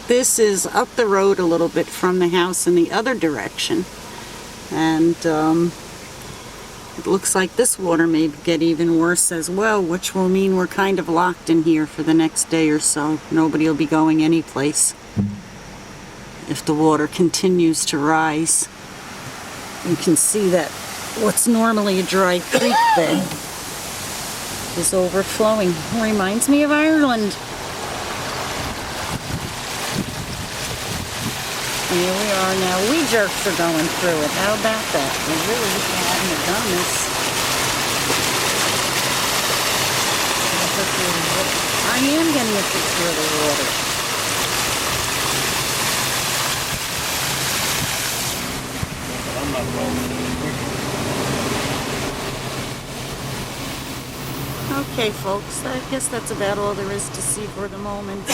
this is up the road a little bit from the house in the other direction, and it looks like this water may get even worse as well, which will mean we're kind of locked in here for the next day or so. Nobody will be going anyplace if the water continues to rise. You can see that what's normally a dry creek bed is overflowing. Reminds me of Ireland. And here we are now. We jerks are going through it. How about that? We really hadn't have done this. I am getting a picture of the water. I'm not rolling. Okay, folks, I guess that's about all there is to see for the moment.